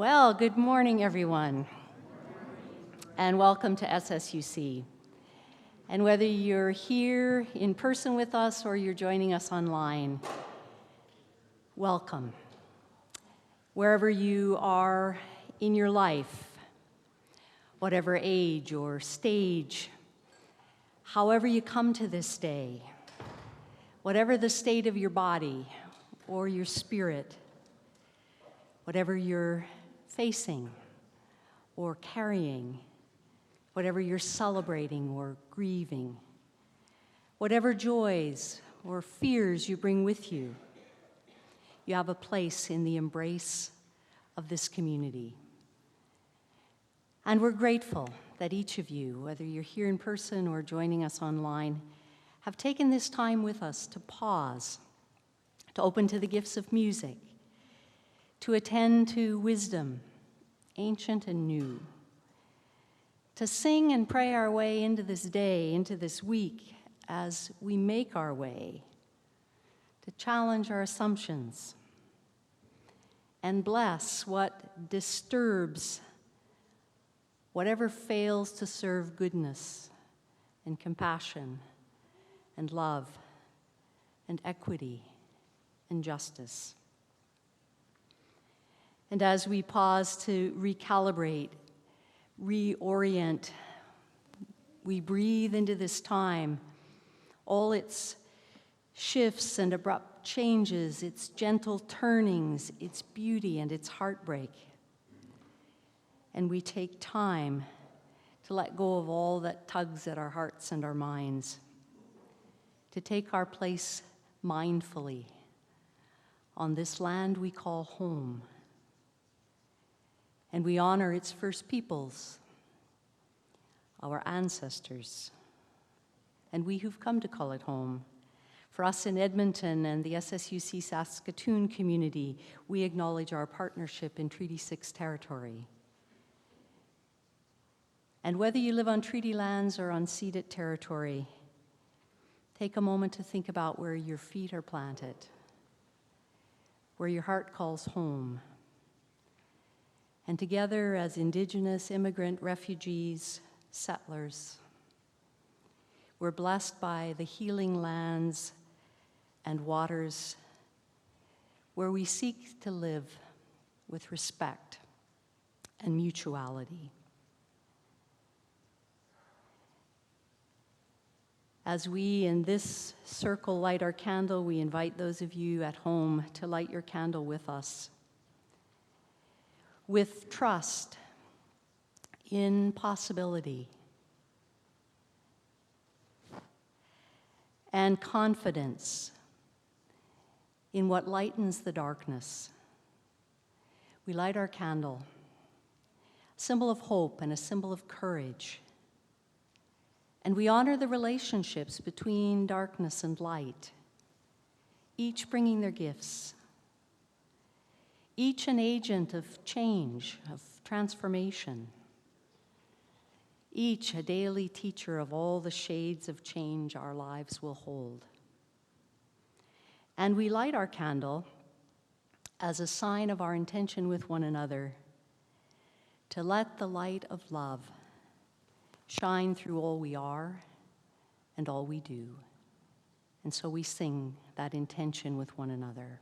Well, good morning, everyone, and welcome to SSUC. And whether you're here in person with us or you're joining us online, welcome. Wherever you are in your life, whatever age or stage, however you come to this day, whatever the state of your body or your spirit, whatever you're facing or carrying, whatever you're celebrating or grieving, whatever joys or fears you bring with you, you have a place in the embrace of this community. And we're grateful that each of you, whether you're here in person or joining us online, have taken this time with us to pause, to open to the gifts of music, to attend to wisdom, ancient and new, to sing and pray our way into this day, into this week, as we make our way, to challenge our assumptions, and bless what disturbs whatever fails to serve goodness and compassion and love and equity and justice. And as we pause to recalibrate, reorient, we breathe into this time, all its shifts and abrupt changes, its gentle turnings, its beauty and its heartbreak. And we take time to let go of all that tugs at our hearts and our minds, to take our place mindfully on this land we call home. And we honor its first peoples, our ancestors, and we who've come to call it home. For us in Edmonton and the SSUC Saskatoon community, we acknowledge our partnership in Treaty 6 territory. And whether you live on treaty lands or on ceded territory, take a moment to think about where your feet are planted, where your heart calls home. And together as Indigenous, immigrant, refugees, settlers, we're blessed by the healing lands and waters where we seek to live with respect and mutuality. As we in this circle light our candle, we invite those of you at home to light your candle with us, with trust in possibility and confidence in what lightens the darkness. We light our candle, a symbol of hope and a symbol of courage. And we honor the relationships between darkness and light, each bringing their gifts, each an agent of change, of transformation, each a daily teacher of all the shades of change our lives will hold. And we light our candle as a sign of our intention with one another to let the light of love shine through all we are and all we do. And so we sing that intention with one another.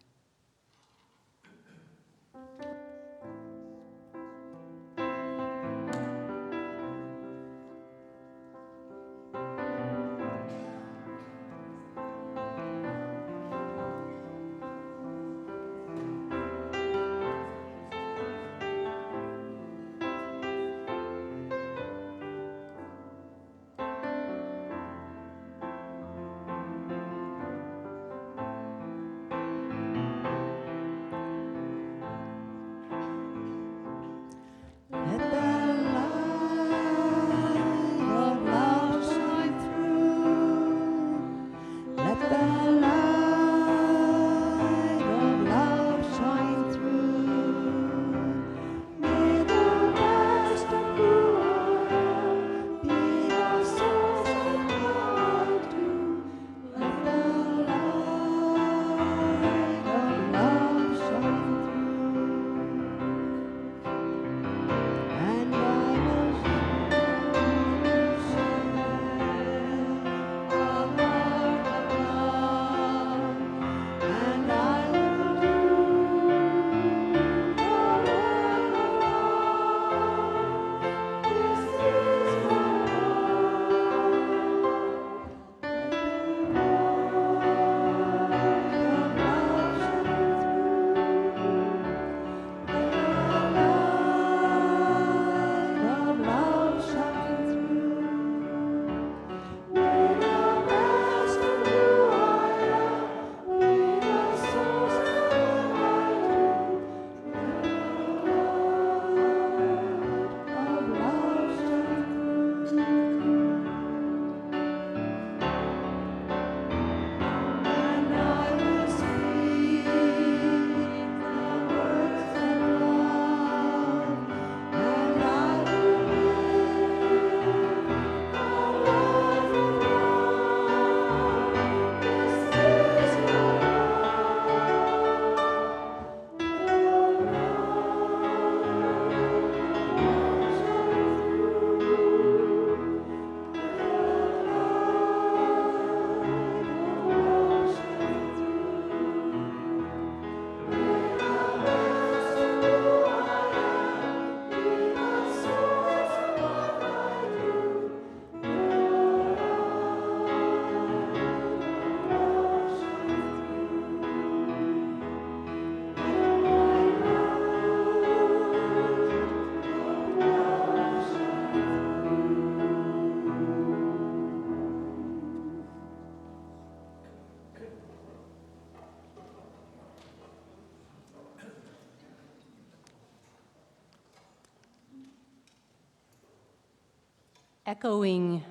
echoing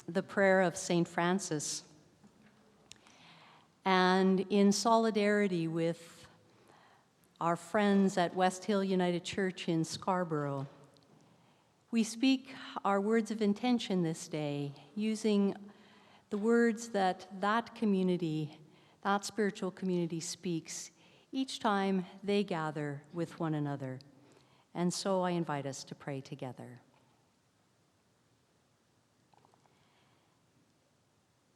the prayer of St. Francis, and in solidarity with our friends at West Hill United Church in Scarborough, we speak our words of intention this day using the words that community, that spiritual community speaks each time they gather with one another. And so I invite us to pray together.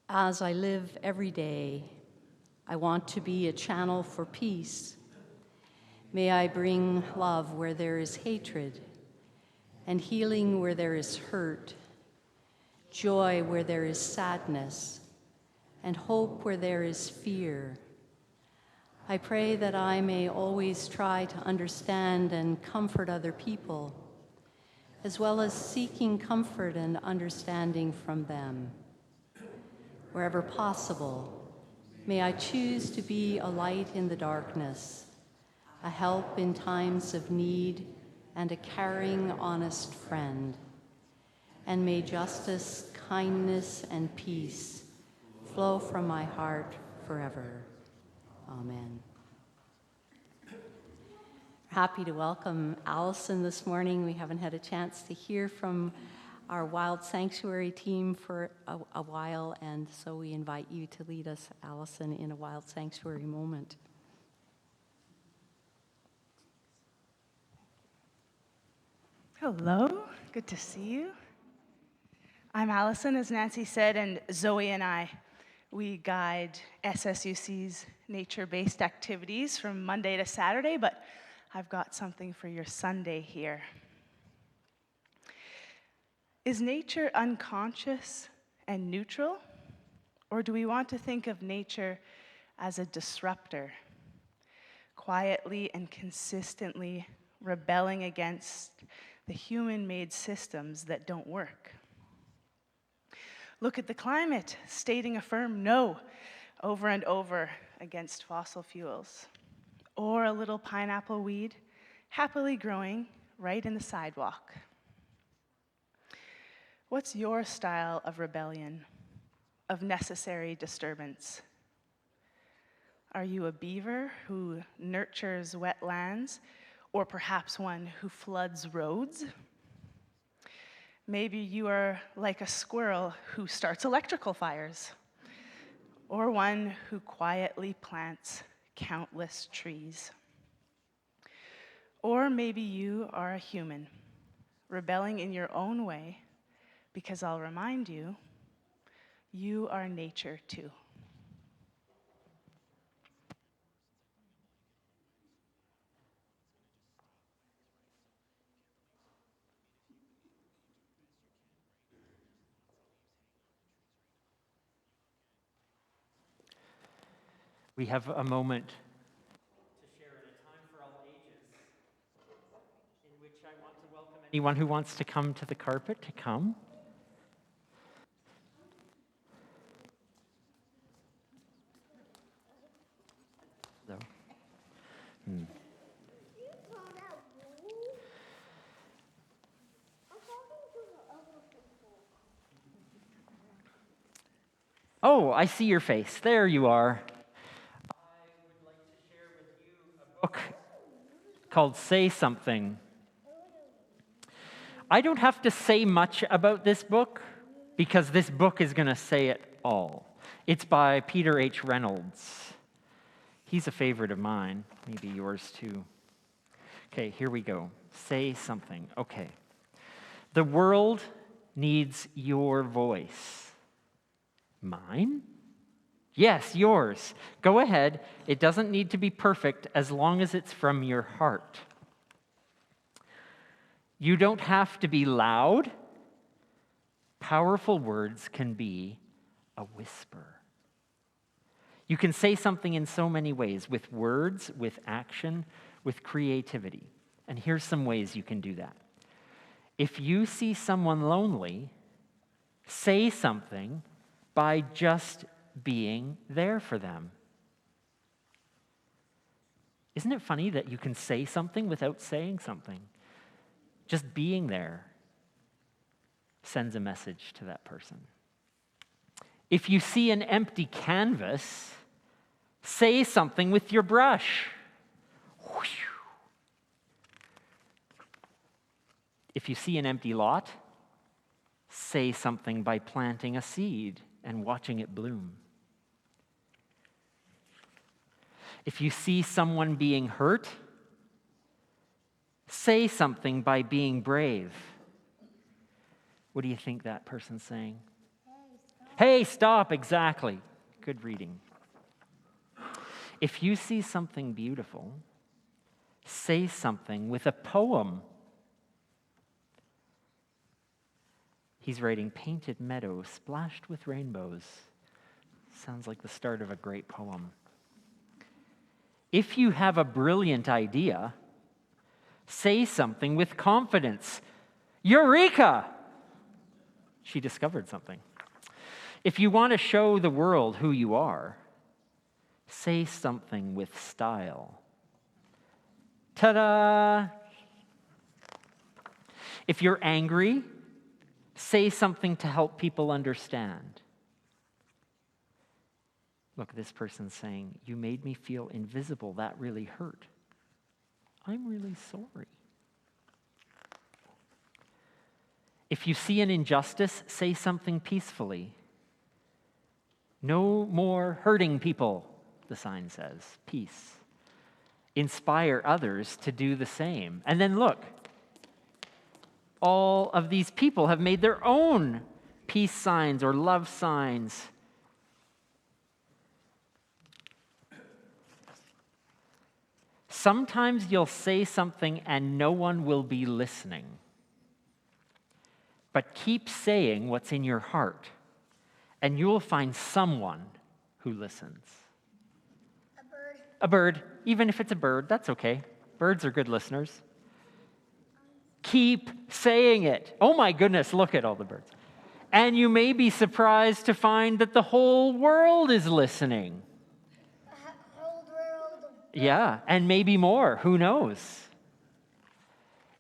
As I live every day, I want to be a channel for peace. May I bring love where there is hatred, and healing where there is hurt, joy where there is sadness, and hope where there is fear. I pray that I may always try to understand and comfort other people, as well as seeking comfort and understanding from them. Wherever possible, may I choose to be a light in the darkness, a help in times of need, and a caring, honest friend. And may justice, kindness, and peace flow from my heart forever. Amen. Happy to welcome Allison this morning. We haven't had a chance to hear from our Wild Sanctuary team for a while, and so we invite you to lead us, Allison, in a Wild Sanctuary moment. Hello, good to see you. I'm Allison, as Nancy said, and Zoe and I, we guide SSUC's nature-based activities from Monday to Saturday, but I've got something for your Sunday here. Is nature unconscious and neutral, or do we want to think of nature as a disruptor, quietly and consistently rebelling against the human-made systems that don't work? Look at the climate, stating a firm no over and over against fossil fuels. Or a little pineapple weed happily growing right in the sidewalk. What's your style of rebellion, of necessary disturbance? Are you a beaver who nurtures wetlands, or perhaps one who floods roads? Maybe you are like a squirrel who starts electrical fires, or one who quietly plants countless trees. Or maybe you are a human, rebelling in your own way, because I'll remind you, you are nature too. We have a moment to share at a time for all ages, in which I want to welcome anyone who wants to come to the carpet to come. So. Oh, I see your face. There you are. I would like to share with you a book called Say Something. I don't have to say much about this book because this book is going to say it all. It's by Peter H. Reynolds. He's a favorite of mine, maybe yours too. Okay, here we go. Say something. Okay. The world needs your voice. Mine? Yes, yours. Go ahead. It doesn't need to be perfect as long as it's from your heart. You don't have to be loud. Powerful words can be a whisper. You can say something in so many ways, with words, with action, with creativity. And here's some ways you can do that. If you see someone lonely, say something by just being there for them. Isn't it funny that you can say something without saying something? Just being there. sends a message to that person. If you see an empty canvas, say something with your brush. If you see an empty lot, say something by planting a seed and watching it bloom. If you see someone being hurt, say something by being brave. What do you think that person's saying? Hey, stop, exactly. Good reading. If you see something beautiful, say something with a poem. He's writing painted meadows splashed with rainbows. Sounds like the start of a great poem. If you have a brilliant idea, say something with confidence. Eureka! She discovered something. If you want to show the world who you are, say something with style. Ta-da! If you're angry, say something to help people understand. Look, this person's saying, you made me feel invisible. That really hurt. I'm really sorry. If you see an injustice, say something peacefully. No more hurting people, the sign says. Peace. Inspire others to do the same. And then look, all of these people have made their own peace signs or love signs. Sometimes you'll say something and no one will be listening. But keep saying what's in your heart, and you'll find someone who listens. A bird. A bird. Even if it's a bird, that's okay. Birds are good listeners. Keep saying it. Oh my goodness, look at all the birds. And you may be surprised to find that the whole world is listening. The whole world. Yeah, and maybe more. Who knows?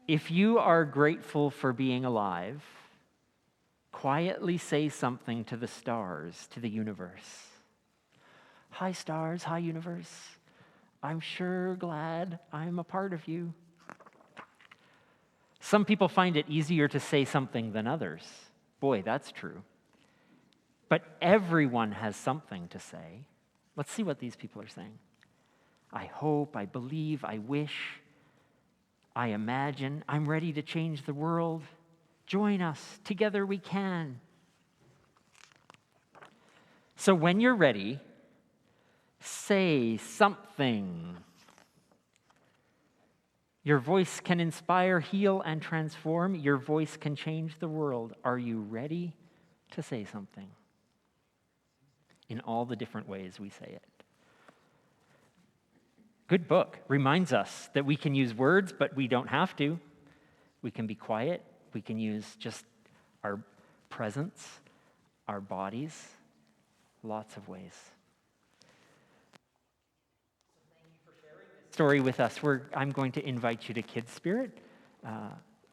If you are grateful for being alive, quietly say something to the stars, to the universe. Hi, stars. Hi, universe. I'm sure glad I'm a part of you. Some people find it easier to say something than others. Boy, that's true. But everyone has something to say. Let's see what these people are saying. I hope, I believe, I wish, I imagine, I'm ready to change the world. Join us. Together we can. So when you're ready, say something. Your voice can inspire, heal, and transform. Your voice can change the world. Are you ready to say something? In all the different ways we say it. Good book. Reminds us that we can use words, but we don't have to. We can be quiet. We can use just our presence, our bodies, lots of ways. Story with us. I'm going to invite you to Kids Spirit.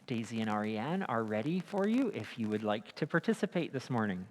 Daisy and Ariane are ready for you if you would like to participate this morning.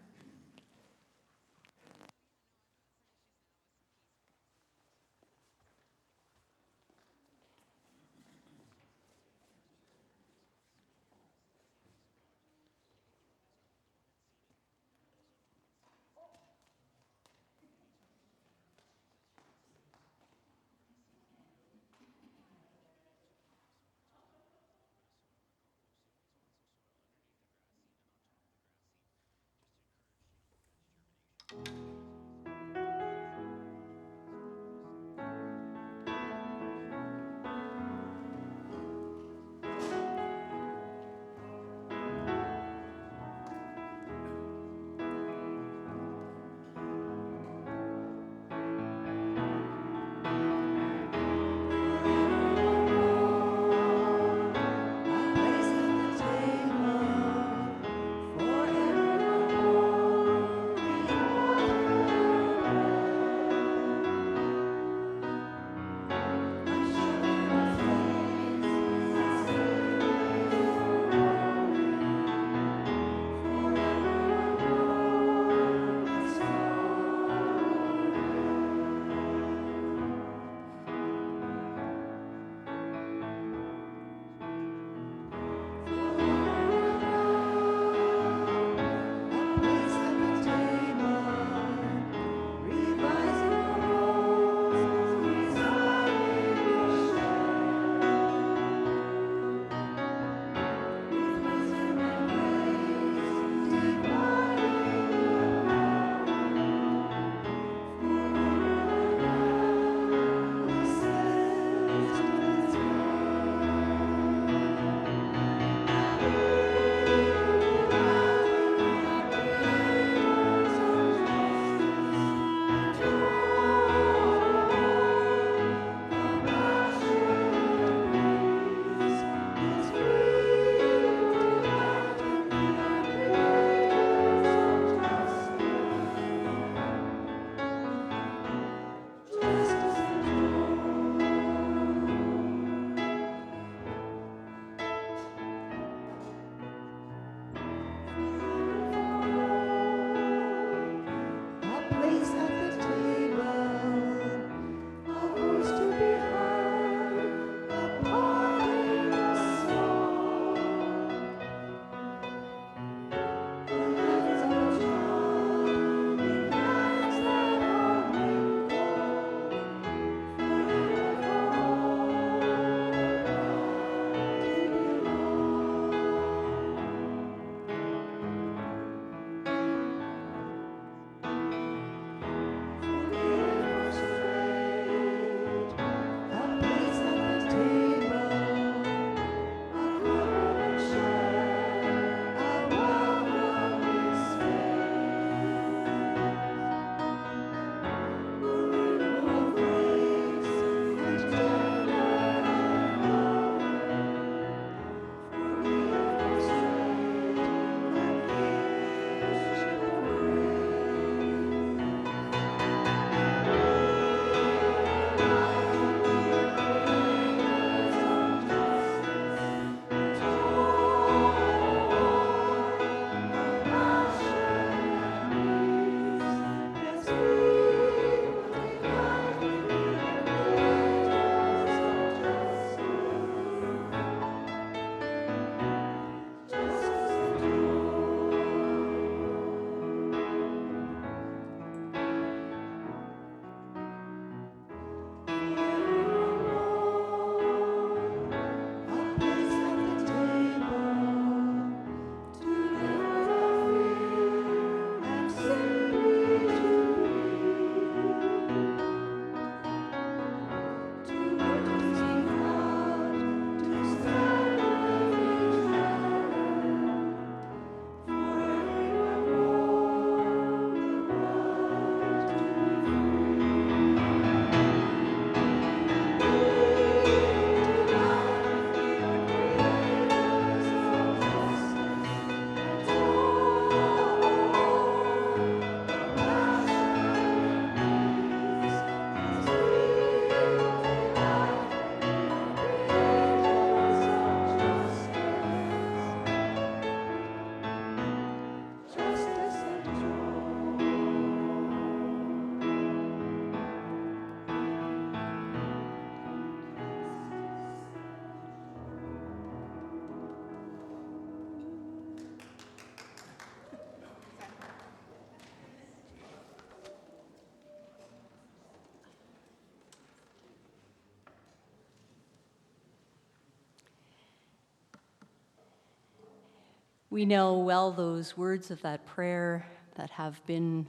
We know well those words of that prayer that have been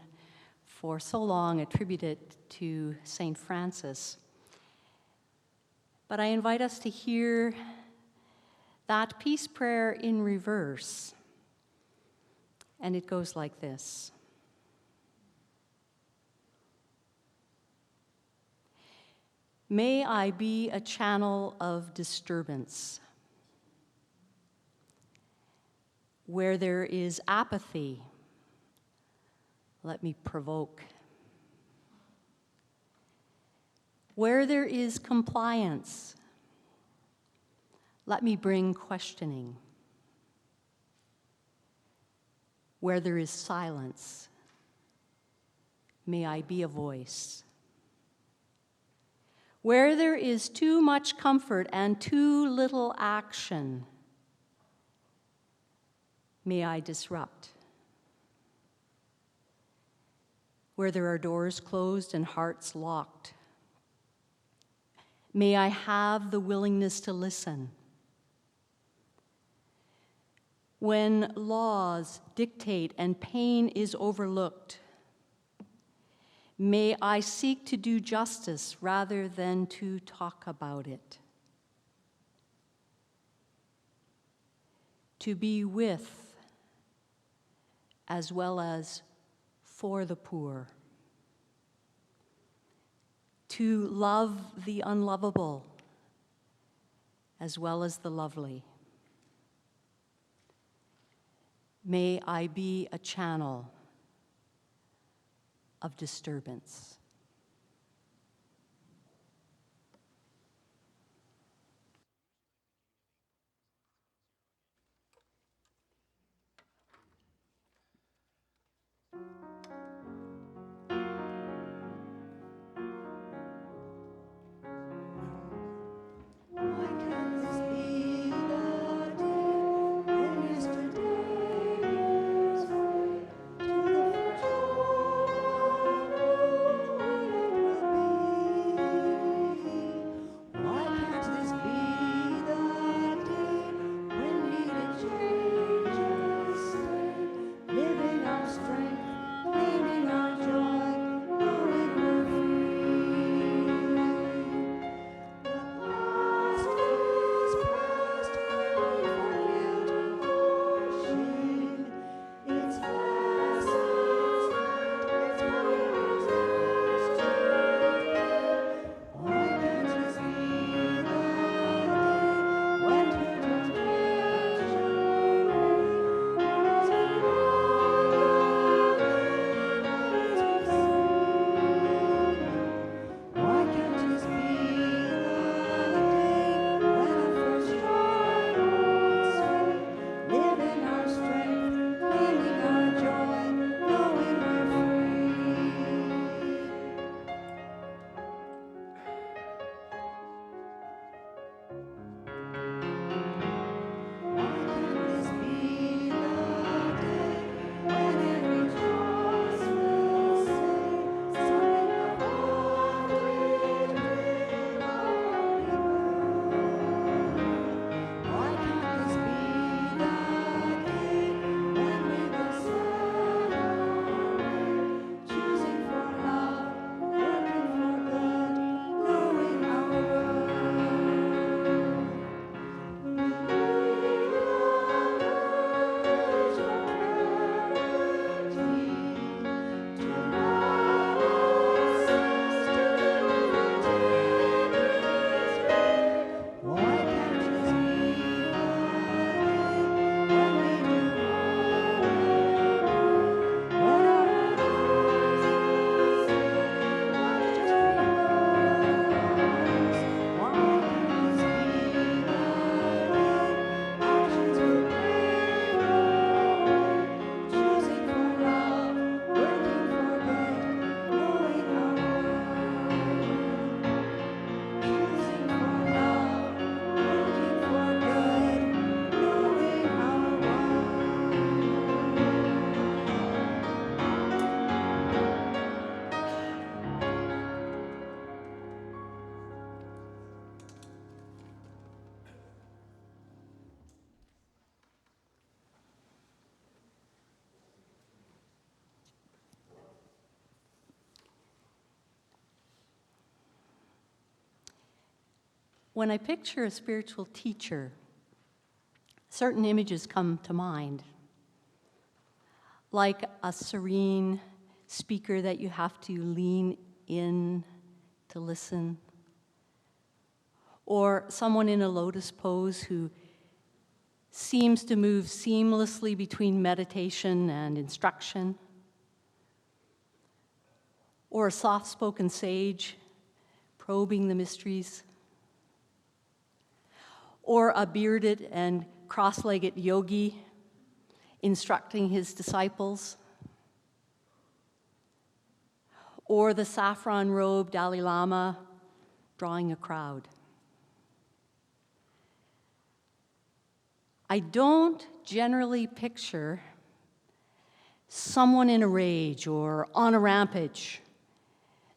for so long attributed to St. Francis. But I invite us to hear that peace prayer in reverse. And it goes like this. May I be a channel of disturbance. Where there is apathy, let me provoke. Where there is compliance, let me bring questioning. Where there is silence, may I be a voice. Where there is too much comfort and too little action, may I disrupt. Where there are doors closed and hearts locked, may I have the willingness to listen. When laws dictate and pain is overlooked, may I seek to do justice rather than to talk about it. To be with as well as for the poor. To love the unlovable as well as the lovely. May I be a channel of disturbance. When I picture a spiritual teacher, certain images come to mind, like a serene speaker that you have to lean in to listen, or someone in a lotus pose who seems to move seamlessly between meditation and instruction, or a soft-spoken sage probing the mysteries, or a bearded and cross-legged yogi instructing his disciples, or the saffron-robed Dalai Lama drawing a crowd. I don't generally picture someone in a rage or on a rampage,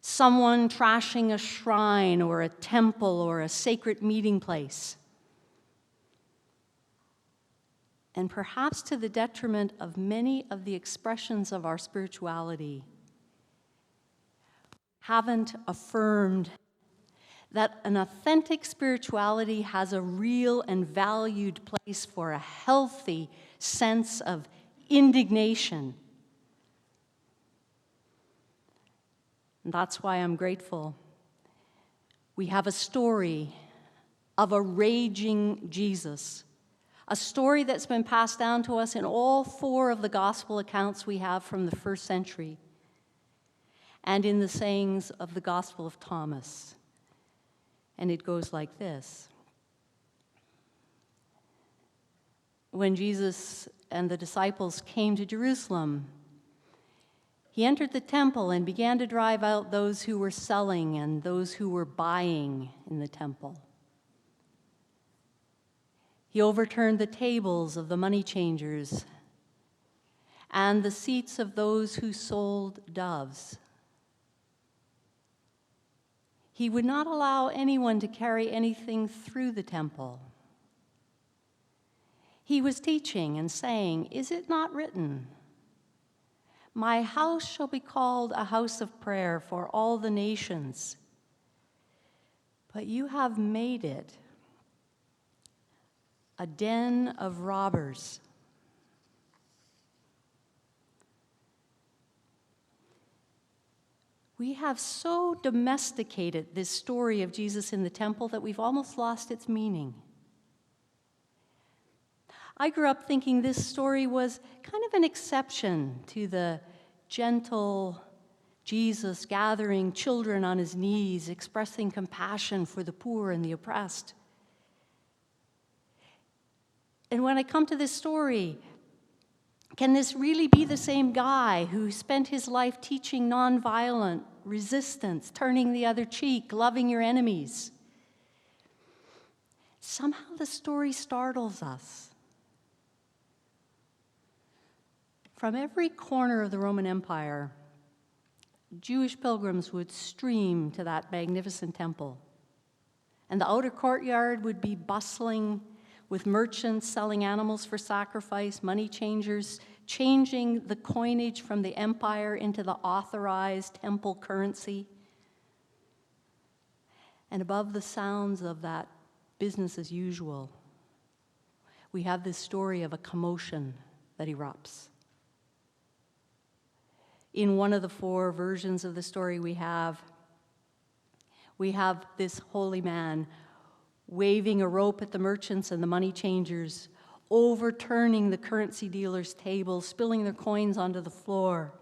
someone trashing a shrine or a temple or a sacred meeting place. And perhaps to the detriment of many of the expressions of our spirituality, haven't affirmed that an authentic spirituality has a real and valued place for a healthy sense of indignation. And that's why I'm grateful. We have a story of a raging Jesus, a story that's been passed down to us in all 4 of the gospel accounts we have from the first century, and in the sayings of the Gospel of Thomas. And it goes like this. When Jesus and the disciples came to Jerusalem, he entered the temple and began to drive out those who were selling and those who were buying in the temple. He overturned the tables of the money changers and the seats of those who sold doves. He would not allow anyone to carry anything through the temple. He was teaching and saying, "Is it not written, 'My house shall be called a house of prayer for all the nations'? But you have made it a den of robbers." We have so domesticated this story of Jesus in the temple that we've almost lost its meaning. I grew up thinking this story was kind of an exception to the gentle Jesus gathering children on his knees, expressing compassion for the poor and the oppressed. And when I come to this story, can this really be the same guy who spent his life teaching nonviolent resistance, turning the other cheek, loving your enemies? Somehow the story startles us. From every corner of the Roman Empire, Jewish pilgrims would stream to that magnificent temple. And the outer courtyard would be bustling with merchants selling animals for sacrifice, money changers changing the coinage from the empire into the authorized temple currency. And above the sounds of that business as usual, we have this story of a commotion that erupts. In one of the 4 versions of the story we have this holy man waving a rope at the merchants and the money changers, overturning the currency dealers' tables, spilling their coins onto the floor.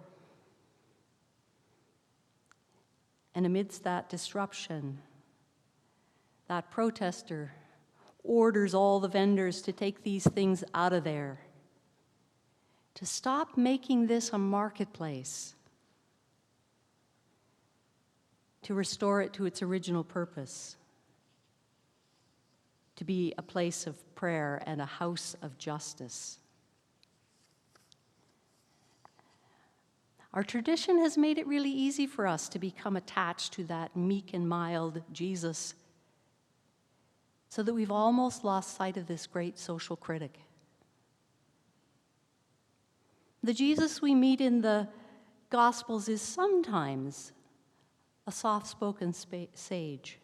And amidst that disruption, that protester orders all the vendors to take these things out of there, to stop making this a marketplace, to restore it to its original purpose, to be a place of prayer and a house of justice. Our tradition has made it really easy for us to become attached to that meek and mild Jesus, so that we've almost lost sight of this great social critic. The Jesus we meet in the Gospels is sometimes a soft-spoken sage.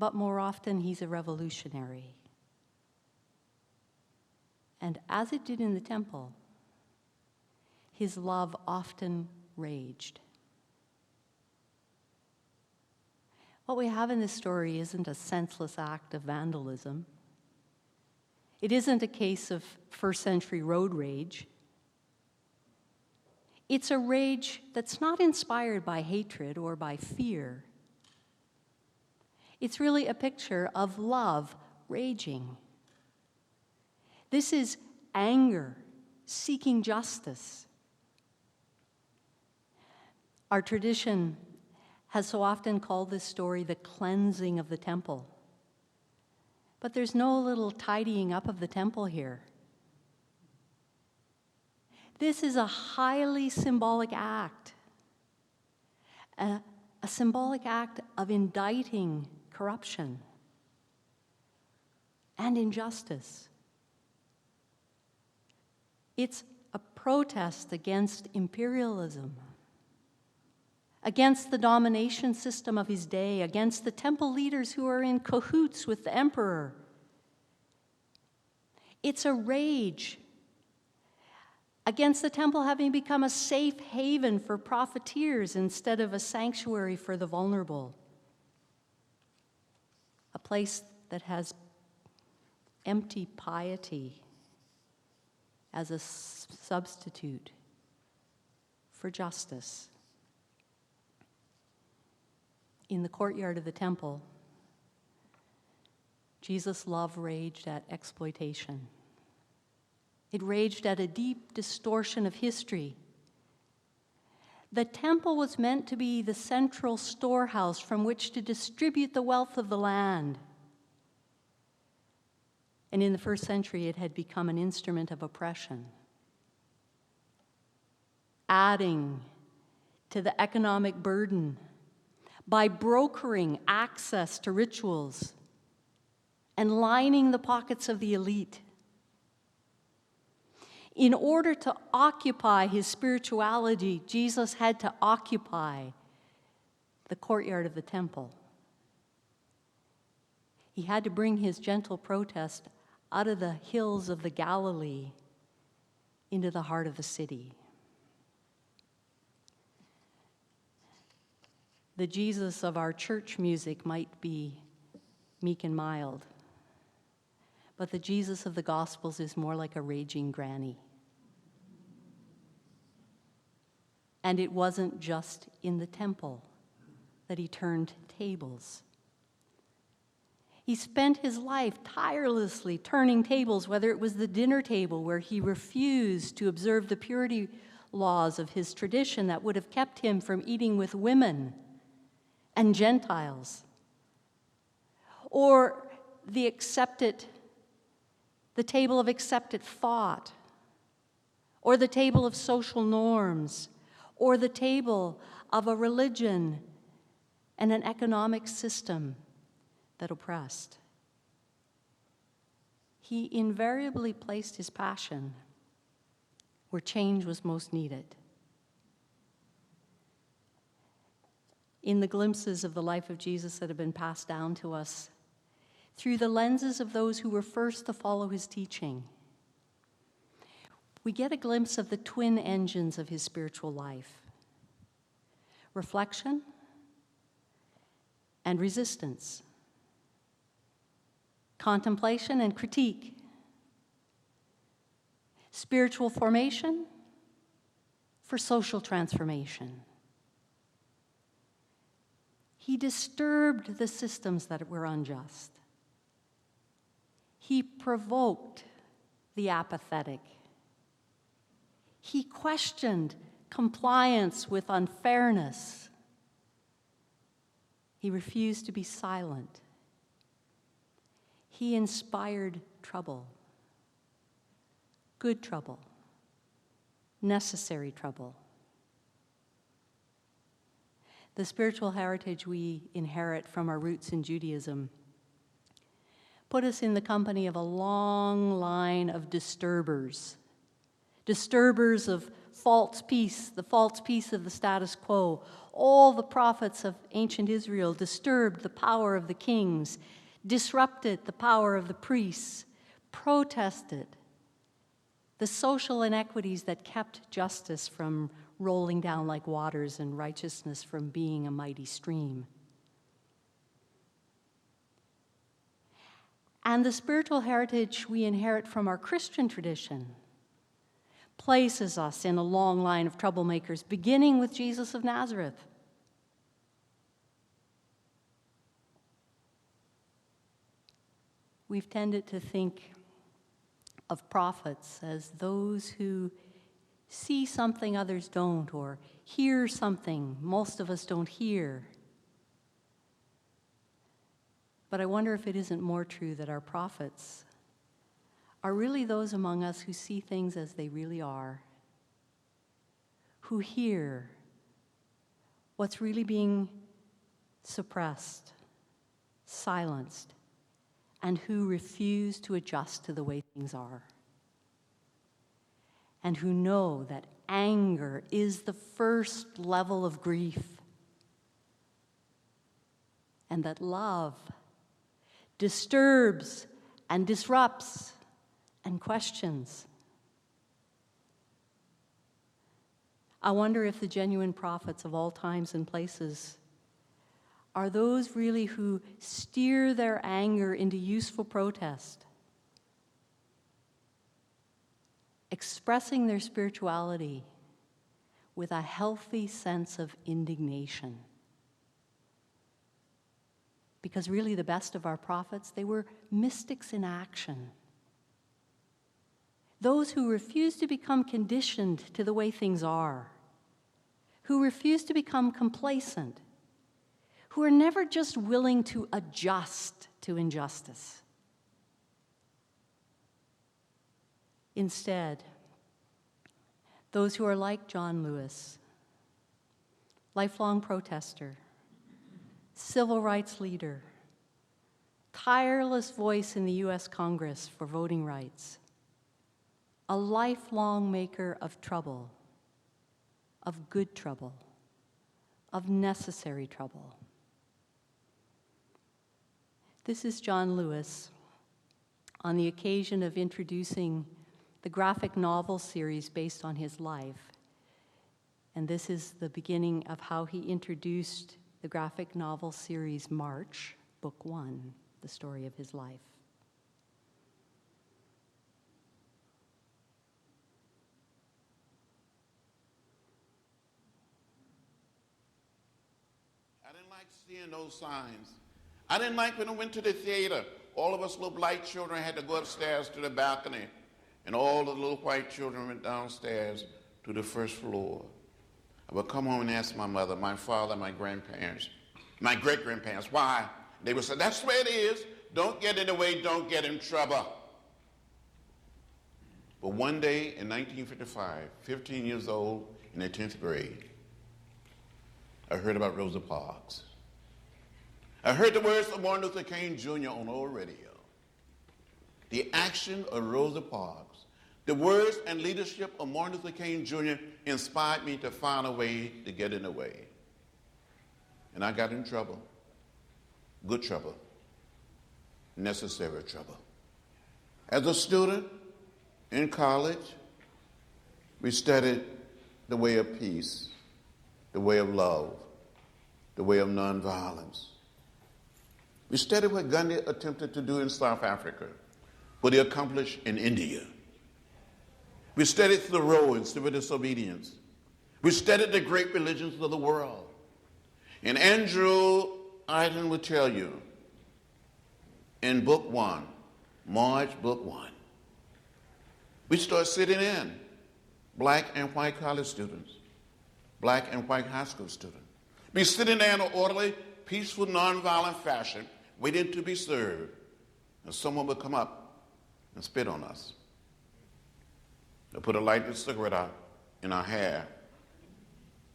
but more often he's a revolutionary. And as it did in the temple, his love often raged. What we have in this story isn't a senseless act of vandalism. It isn't a case of first century road rage. It's a rage that's not inspired by hatred or by fear. It's really a picture of love raging. This is anger seeking justice. Our tradition has so often called this story the cleansing of the temple. But there's no little tidying up of the temple here. This is a highly symbolic act, a symbolic act of indicting corruption and injustice. It's a protest against imperialism, against the domination system of his day, against the temple leaders who are in cahoots with the emperor. It's a rage against the temple having become a safe haven for profiteers instead of a sanctuary for the vulnerable. A place that has empty piety as a substitute for justice. In the courtyard of the temple, Jesus' love raged at exploitation. It raged at a deep distortion of history. The temple was meant to be the central storehouse from which to distribute the wealth of the land. And in the first century, it had become an instrument of oppression, adding to the economic burden by brokering access to rituals and lining the pockets of the elite. In order to occupy his spirituality, Jesus had to occupy the courtyard of the temple. He had to bring his gentle protest out of the hills of the Galilee into the heart of the city. The Jesus of our church music might be meek and mild, but the Jesus of the Gospels is more like a raging granny. And it wasn't just in the temple that he turned tables. He spent his life tirelessly turning tables, whether it was the dinner table where he refused to observe the purity laws of his tradition that would have kept him from eating with women and Gentiles, or the table of accepted thought, or the table of social norms, or the table of a religion and an economic system that oppressed. He invariably placed his passion where change was most needed. In the glimpses of the life of Jesus that have been passed down to us through the lenses of those who were first to follow his teaching, we get a glimpse of the twin engines of his spiritual life: reflection and resistance, contemplation and critique, spiritual formation for social transformation. He disturbed the systems that were unjust. He provoked the apathetic. He questioned compliance with unfairness. He refused to be silent. He inspired trouble, good trouble, necessary trouble. The spiritual heritage we inherit from our roots in Judaism put us in the company of a long line of disturbers of false peace, the false peace of the status quo. All the prophets of ancient Israel disturbed the power of the kings, disrupted the power of the priests, protested the social inequities that kept justice from rolling down like waters and righteousness from being a mighty stream. And the spiritual heritage we inherit from our Christian tradition places us in a long line of troublemakers, beginning with Jesus of Nazareth. We've tended to think of prophets as those who see something others don't, or hear something most of us don't hear. But I wonder if it isn't more true that our prophets are really those among us who see things as they really are, who hear what's really being suppressed, silenced, and who refuse to adjust to the way things are, and who know that anger is the first level of grief, and that love disturbs and disrupts and questions. I wonder if the genuine prophets of all times and places are those really who steer their anger into useful protest, expressing their spirituality with a healthy sense of indignation. Because really the best of our prophets, they were mystics in action. Those who refuse to become conditioned to the way things are, who refuse to become complacent, who are never just willing to adjust to injustice. Instead, those who are like John Lewis, lifelong protester, civil rights leader, tireless voice in the U.S. Congress for voting rights, a lifelong maker of trouble, of good trouble, of necessary trouble. This is John Lewis on the occasion of introducing the graphic novel series based on his life. And this is the beginning of how he introduced the graphic novel series March, Book 1, the story of his life. I didn't like seeing those signs. I didn't like when I went to the theater. All of us little black children had to go upstairs to the balcony, and all the little white children went downstairs to the first floor. I would come home and ask my mother, my father, my grandparents, my great-grandparents, why? They would say, that's the way it is. Don't get in the way, don't get in trouble. But one day in 1955, 15 years old, in the 10th grade, I heard about Rosa Parks. I heard the words of Martin Luther King Jr. on old radio. The action of Rosa Parks, the words and leadership of Martin Luther King Jr. inspired me to find a way to get in the way. And I got in trouble. Good trouble. Necessary trouble. As a student in college, we studied the way of peace, the way of love, the way of nonviolence. We studied what Gandhi attempted to do in South Africa, what he accomplished in India. We studied Thoreau and civil disobedience. We studied the great religions of the world. And Andrew Aydin will tell you in book 1, March book 1, we start sitting in, black and white college students, black and white high school students. We sitting there in an orderly, peaceful, nonviolent fashion, waiting to be served. And someone would come up and spit on us. They'll put a lighted cigarette out in our hair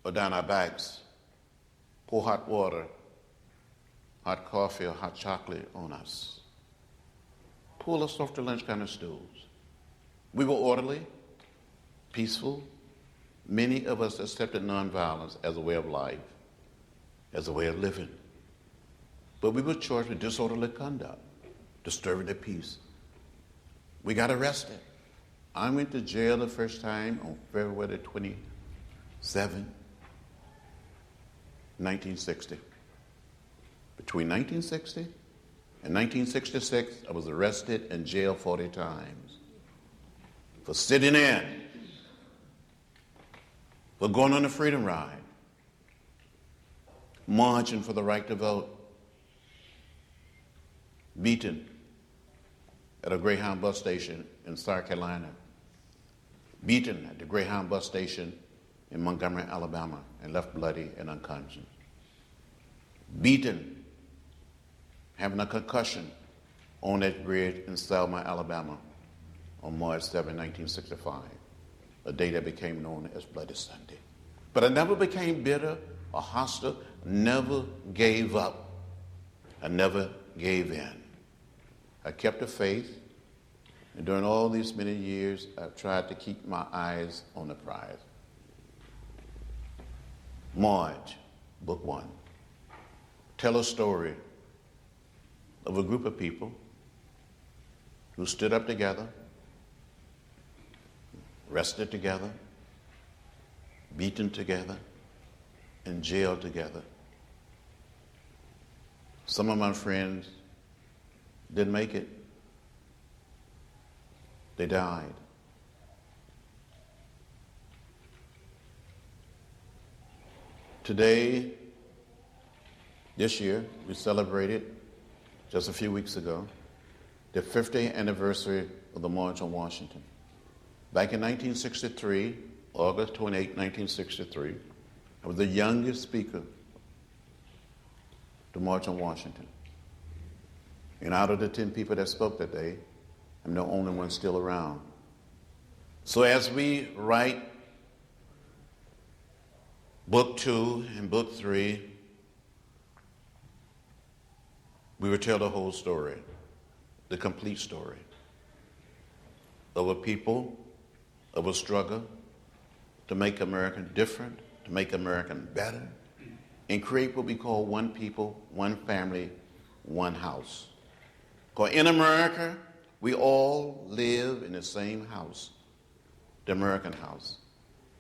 or down our backs, pour hot water, hot coffee, or hot chocolate on us, pull us off the lunch counter stools. We were orderly, peaceful, Many of us accepted nonviolence as a way of life, as a way of living. But we were charged with disorderly conduct, disturbing the peace. We got arrested. I went to jail the first time on February 27, 1960. Between 1960 and 1966, I was arrested and jailed 40 times for sitting in, for going on a freedom ride, marching for the right to vote, beaten at a Greyhound bus station in South Carolina, beaten at the Greyhound bus station in Montgomery, Alabama, and left bloody and unconscious, beaten, having a concussion on that bridge in Selma, Alabama on March 7, 1965, a day that became known as Bloody Sunday. But I never became bitter or hostile, never gave up. I never gave in. I kept the faith, and during all these many years, I've tried to keep my eyes on the prize. March, Book 1. Tell a story of a group of people who stood up together, rested together, beaten together, and jailed together. Some of my friends didn't make it. They died. Today, this year, we celebrated, just a few weeks ago, the 50th anniversary of the March on Washington. Back in 1963, August 28, 1963, I was the youngest speaker to March on Washington. And out of the 10 people that spoke that day, I'm the only one still around. So as we write Book 2 and Book 3, we will tell the whole story, the complete story of a people, of a struggle to make America different, to make America better, and create what we call one people, one family, one house. Because in America, we all live in the same house, the American house.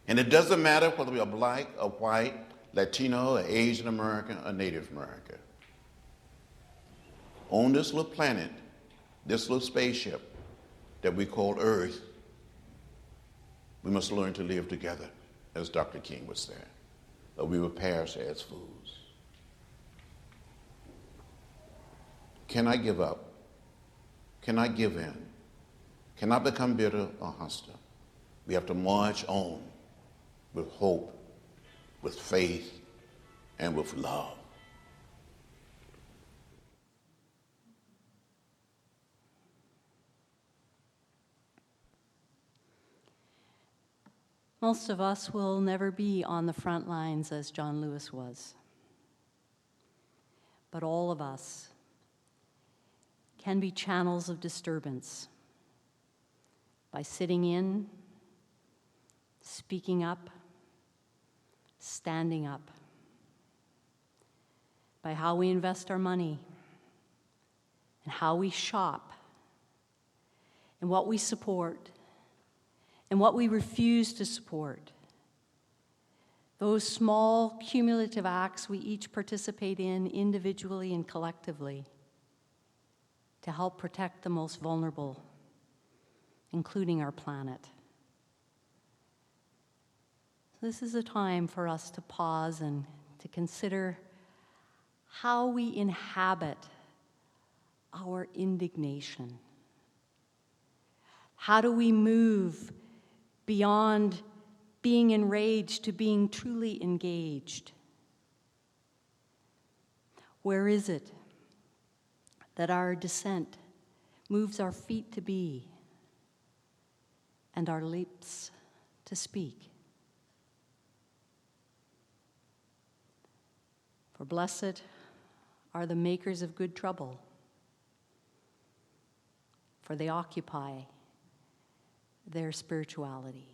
And it doesn't matter whether we are black or white, Latino or Asian American or Native American. On this little planet, this little spaceship that we call Earth, we must learn to live together, as Dr. King would say, or we will perish as fools. Can I give up? Can I give in? Can I become bitter or hostile? We have to march on with hope, with faith, and with love. Most of us will never be on the front lines as John Lewis was. But all of us can be channels of disturbance by sitting in, speaking up, standing up, by how we invest our money and how we shop and what we support and what we refuse to support. Those small cumulative acts we each participate in individually and collectively to help protect the most vulnerable, including our planet. This is a time for us to pause and to consider how we inhabit our indignation. How do we move beyond being enraged to being truly engaged? Where is it that our dissent moves our feet to be and our lips to speak? For blessed are the makers of good trouble, for they occupy their spirituality.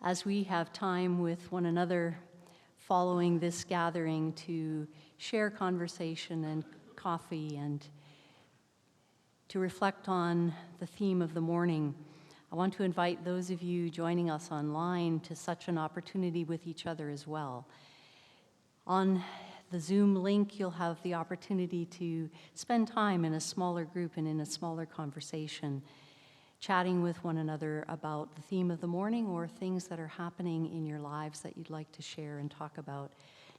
as we have time with one another following this gathering to share conversation and coffee and to reflect on the theme of the morning, I want to invite those of you joining us online to such an opportunity with each other as well. On the Zoom link, you'll have the opportunity to spend time in a smaller group and in a smaller conversation, chatting with one another about the theme of the morning or things that are happening in your lives that you'd like to share and talk about.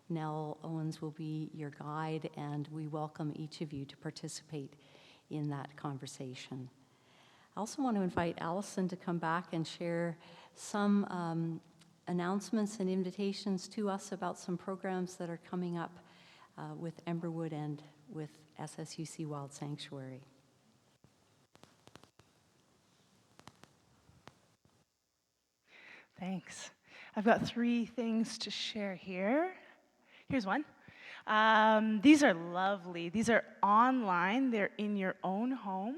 Nell Owens will be your guide, and we welcome each of you to participate in that conversation. I also want to invite Allison to come back and share some announcements and invitations to us about some programs that are coming up with Emberwood and with SSUC Wild Sanctuary. Thanks. I've got 3 things to share here. Here's one. These are lovely. These are online. They're in your own home.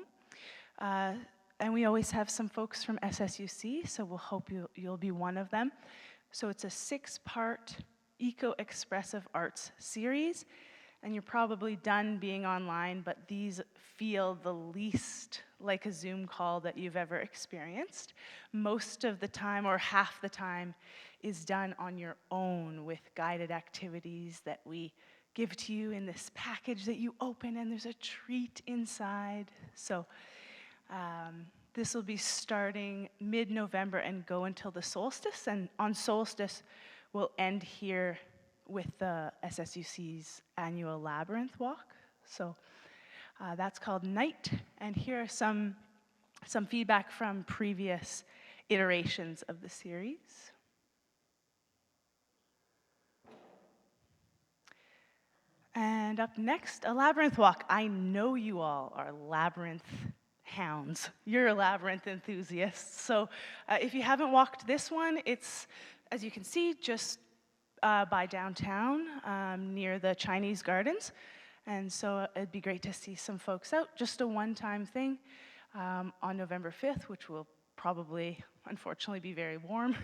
And we always have some folks from SSUC, so we'll hope you'll be one of them. So it's a 6-part eco-expressive arts series, and you're probably done being online, but these feel the least like a Zoom call that you've ever experienced. Most of the time, or half the time, is done on your own with guided activities that we give to you in this package that you open, and there's a treat inside. So this will be starting mid-November and go until the solstice, and on solstice, we'll end here with the SSUC's annual Labyrinth Walk. So that's called Night, and here are some feedback from previous iterations of the series. And up next, a Labyrinth Walk. I know you all are labyrinth hounds. You're labyrinth enthusiasts. So if you haven't walked this one, it's, as you can see, just by downtown near the Chinese gardens. And so it'd be great to see some folks out. Just a one-time thing on November 5th, which will probably, unfortunately, be very warm.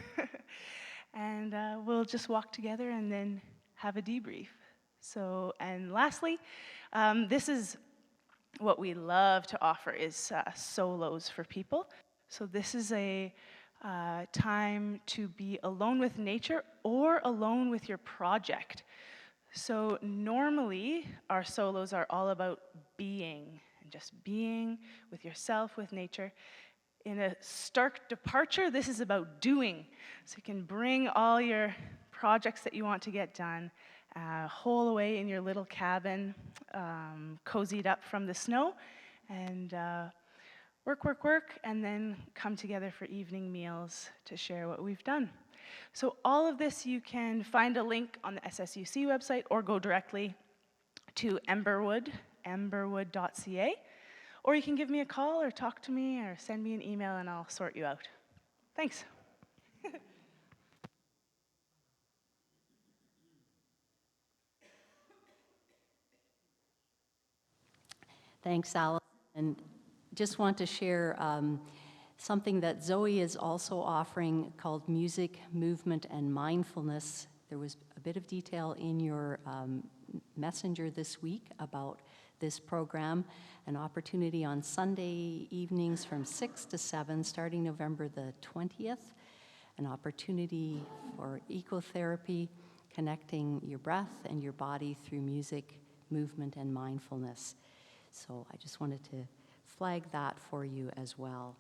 And we'll just walk together and then have a debrief. So, and lastly, this is what we love to offer is solos for people. So this is a time to be alone with nature or alone with your project. So normally our solos are all about being, and just being with yourself, with nature. In a stark departure, this is about doing. So you can bring all your projects that you want to get done, hole away in your little cabin, cozied up from the snow, and work, and then come together for evening meals to share what we've done. So all of this, you can find a link on the SSUC website or go directly to Emberwood, emberwood.ca, or you can give me a call or talk to me or send me an email and I'll sort you out. Thanks. Thanks, Alice. And just want to share something that Zoe is also offering called Music, Movement, and Mindfulness. There was a bit of detail in your messenger this week about this program, an opportunity on Sunday evenings from 6 to 7, starting November the 20th, an opportunity for ecotherapy, connecting your breath and your body through music, movement, and mindfulness. So I just wanted to flag that for you as well.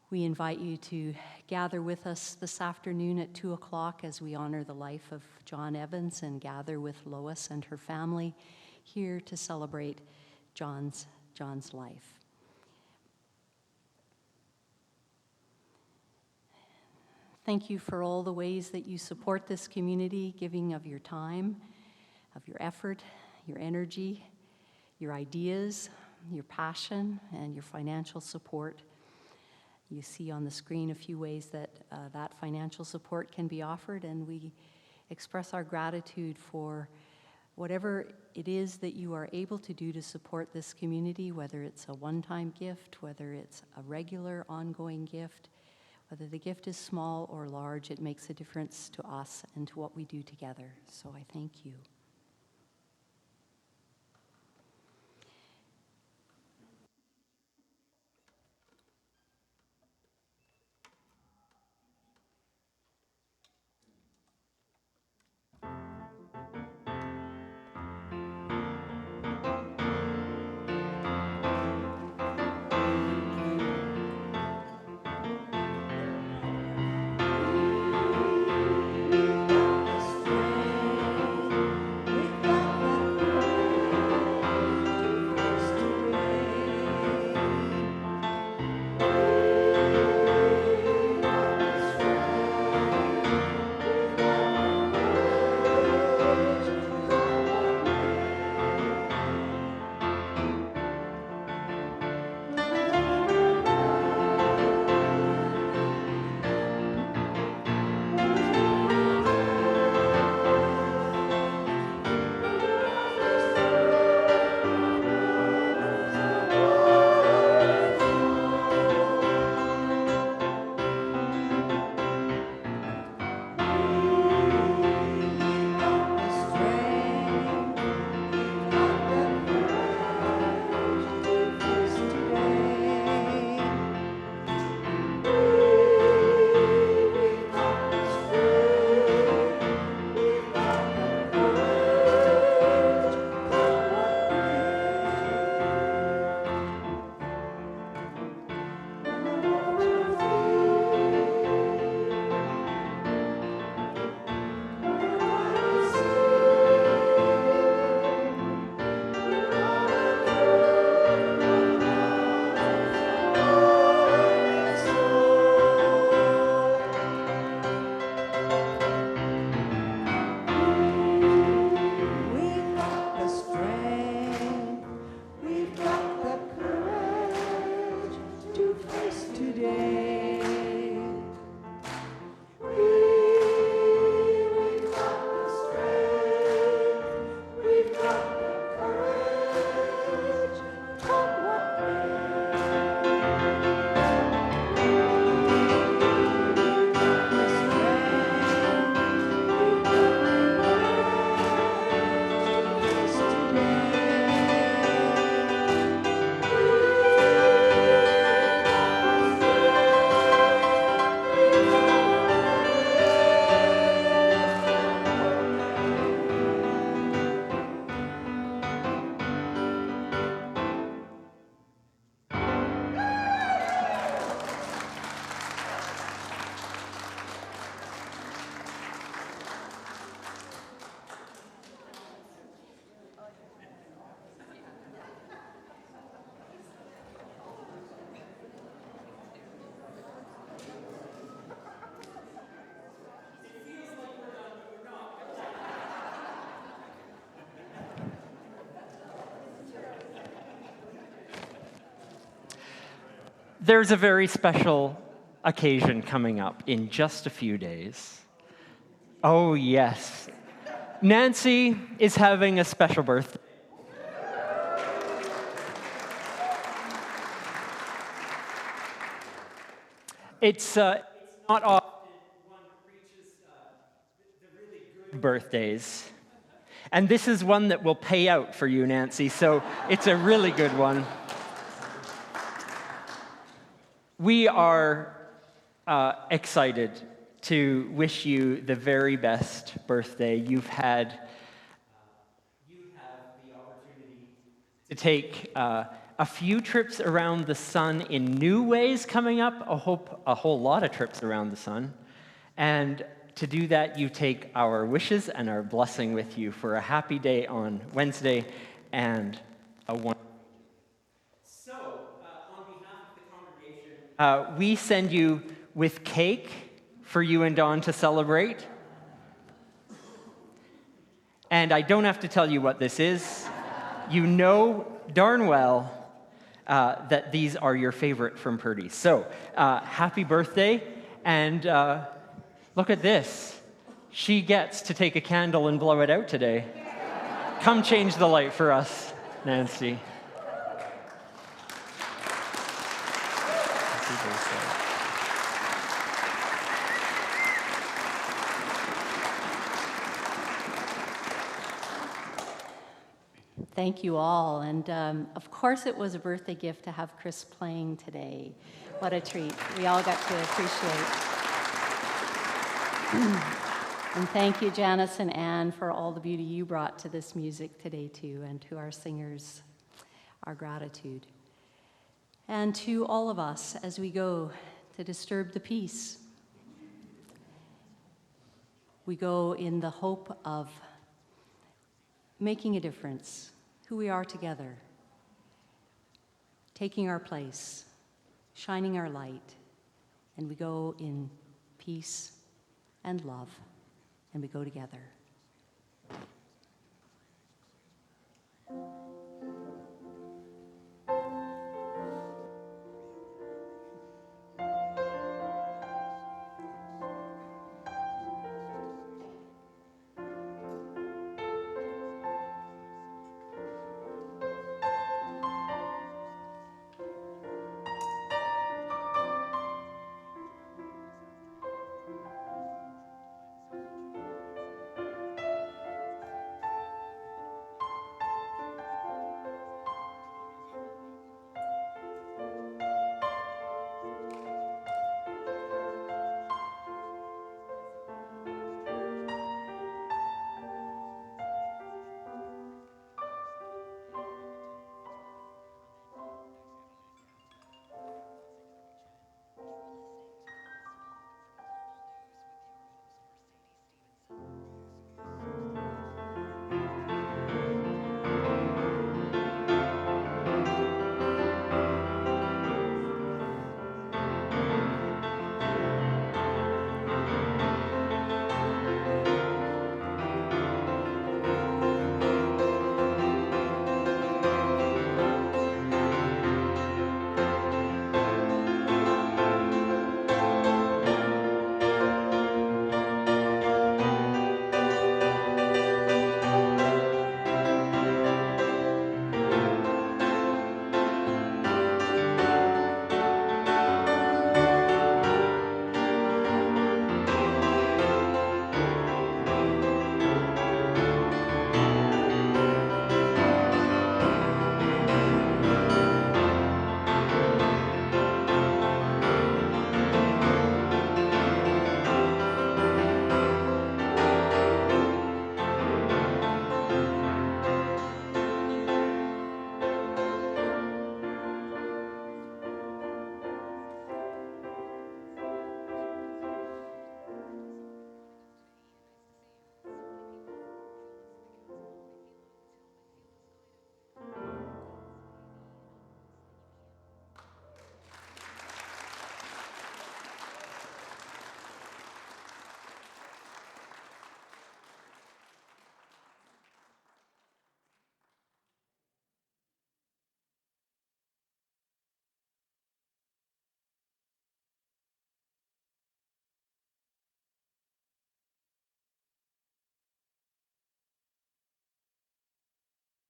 We invite you to gather with us this afternoon at 2 o'clock as we honor the life of John Evans and gather with Lois and her family here to celebrate John's life. Thank you for all the ways that you support this community, giving of your time, of your effort, your energy, your ideas, your passion, and your financial support. You see on the screen a few ways that that financial support can be offered, and we express our gratitude for whatever it is that you are able to do to support this community, whether it's a one-time gift, whether it's a regular ongoing gift, whether the gift is small or large, it makes a difference to us and to what we do together. So I thank you. There's a very special occasion coming up in just a few days. Oh, yes. Nancy is having a special birthday. It's not often one reaches the really good birthdays. And this is one that will pay out for you, Nancy, so it's a really good one. We are excited to wish you the very best birthday. You have the opportunity to take a few trips around the sun in new ways coming up, a whole lot of trips around the sun. And to do that, you take our wishes and our blessing with you for a happy day on Wednesday and a wonderful. So, on behalf of the congregation, we send you with cake for you and Dawn to celebrate. And I don't have to tell you what this is. You know darn well that these are your favorite from Purdy. So, happy birthday, and look at this. She gets to take a candle and blow it out today. Come change the light for us, Nancy. Thank you all. And of course, it was a birthday gift to have Chris playing today. What a treat. We all got to appreciate. And thank you, Janice and Anne, for all the beauty you brought to this music today, too, and to our singers, our gratitude. And to all of us as we go to disturb the peace. We go in the hope of making a difference, who we are together, taking our place, shining our light, and we go in peace and love, and we go together.